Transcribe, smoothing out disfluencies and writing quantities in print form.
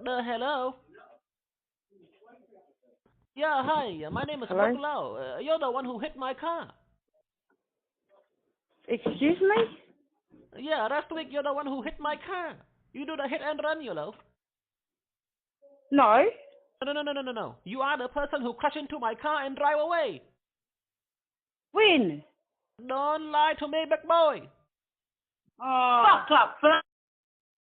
Hello. Yeah, hi. My name is Hello? Bucklow. You're the one who hit my car. Excuse me? Yeah, last week you're the one who hit my car. You do the hit and run, you know. No. No. You are the person who crashed into my car and drive away. When? Don't lie to me, big boy. Oh, fuck up.